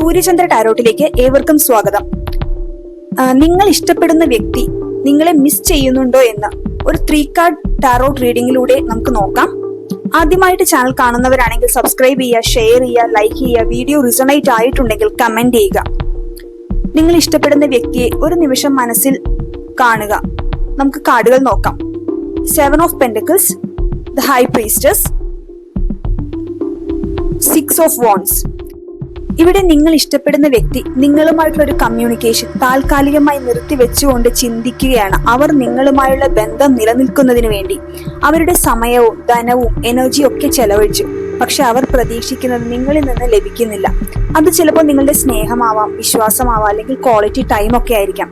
സൂര്യചന്ദ്ര ടാരോട്ടിലേക്ക് ഏവർക്കും സ്വാഗതം. നിങ്ങൾ ഇഷ്ടപ്പെടുന്ന വ്യക്തി നിങ്ങളെ മിസ് ചെയ്യുന്നുണ്ടോ എന്ന് ഒരു 3 കാർഡ് ടാരോട്ട് റീഡിംഗിലൂടെ നമുക്ക് നോക്കാം. ആദ്യമായിട്ട് ചാനൽ കാണുന്നവരാണെങ്കിൽ സബ്സ്ക്രൈബ് ചെയ്യുക, ഷെയർ ചെയ്യുക, ലൈക്ക് ചെയ്യുക. വീഡിയോ റിസണേറ്റ് ആയിട്ടുണ്ടെങ്കിൽ കമന്റ് ചെയ്യുക. നിങ്ങൾ ഇഷ്ടപ്പെടുന്ന വ്യക്തിയെ ഒരു നിമിഷം മനസ്സിൽ കാണുക. നമുക്ക് കാർഡുകൾ നോക്കാം. 7 of pentacles, the high priestess, 6 of wands. ഇവിടെ നിങ്ങൾ ഇഷ്ടപ്പെടുന്ന വ്യക്തി നിങ്ങളുമായിട്ടുള്ള ഒരു കമ്മ്യൂണിക്കേഷൻ താൽക്കാലികമായി നിർത്തിവെച്ചുകൊണ്ട് ചിന്തിക്കുകയാണ്. അവർ നിങ്ങളുമായുള്ള ബന്ധം നിലനിൽക്കുന്നതിന് വേണ്ടി അവരുടെ സമയവും ധനവും എനർജിയും ഒക്കെ ചെലവഴിച്ചു. പക്ഷെ അവർ പ്രതീക്ഷിക്കുന്നത് നിങ്ങളിൽ നിന്ന് ലഭിക്കുന്നില്ല. അത് ചിലപ്പോൾ നിങ്ങളുടെ സ്നേഹമാവാം, വിശ്വാസമാവാം, അല്ലെങ്കിൽ ക്വാളിറ്റി ടൈം ഒക്കെ ആയിരിക്കാം.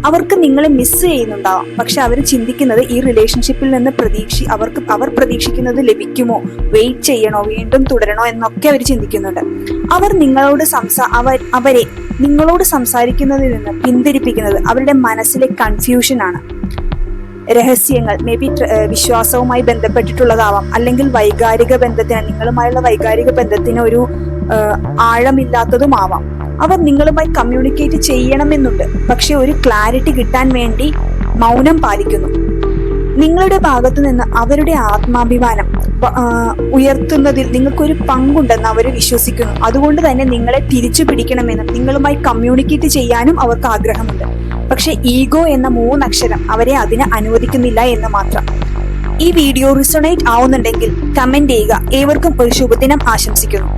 അവർക്ക് നിങ്ങളെ മിസ് ചെയ്യുന്നുണ്ടാവാം. പക്ഷെ അവർ ചിന്തിക്കുന്നത് ഈ റിലേഷൻഷിപ്പിൽ നിന്ന് അവർ പ്രതീക്ഷിക്കുന്നത് ലഭിക്കുമോ, വെയിറ്റ് ചെയ്യണോ, വീണ്ടും തുടരണോ എന്നൊക്കെ അവർ ചിന്തിക്കുന്നുണ്ട്. അവർ അവരെ നിങ്ങളോട് സംസാരിക്കുന്നതിൽ നിന്ന് പിന്തിരിപ്പിക്കുന്നത് അവരുടെ മനസ്സിലെ കൺഫ്യൂഷൻ ആണ്. രഹസ്യങ്ങൾ, മേ ബി വിശ്വാസവുമായി ബന്ധപ്പെട്ടിട്ടുള്ളതാവാം, അല്ലെങ്കിൽ നിങ്ങളുമായുള്ള വൈകാരിക ബന്ധത്തിന് ഒരു ആഴമില്ലാത്തതുമാവാം. അവർ നിങ്ങളുമായി കമ്മ്യൂണിക്കേറ്റ് ചെയ്യണമെന്നുണ്ട്, പക്ഷെ ഒരു ക്ലാരിറ്റി കിട്ടാൻ വേണ്ടി മൗനം പാലിക്കുന്നു. നിങ്ങളുടെ ഭാഗത്തു നിന്ന് അവരുടെ ആത്മാഭിമാനം ഉയർത്തുന്നതിൽ നിങ്ങൾക്കൊരു പങ്കുണ്ടെന്ന് അവർ വിശ്വസിക്കുന്നു. അതുകൊണ്ട് തന്നെ നിങ്ങളെ തിരിച്ചു പിടിക്കണമെന്നും നിങ്ങളുമായി കമ്മ്യൂണിക്കേറ്റ് ചെയ്യാനും അവർക്ക് ആഗ്രഹമുണ്ട്. പക്ഷെ ഈഗോ എന്ന 3 അക്ഷരം അവരെ അതിന് അനുവദിക്കുന്നില്ല എന്ന് മാത്രം. ഈ വീഡിയോ റിസണേറ്റ് ആവുന്നുണ്ടെങ്കിൽ കമന്റ് ചെയ്യുക. ഏവർക്കും ഒരു ശുഭദിനം ആശംസിക്കുന്നു.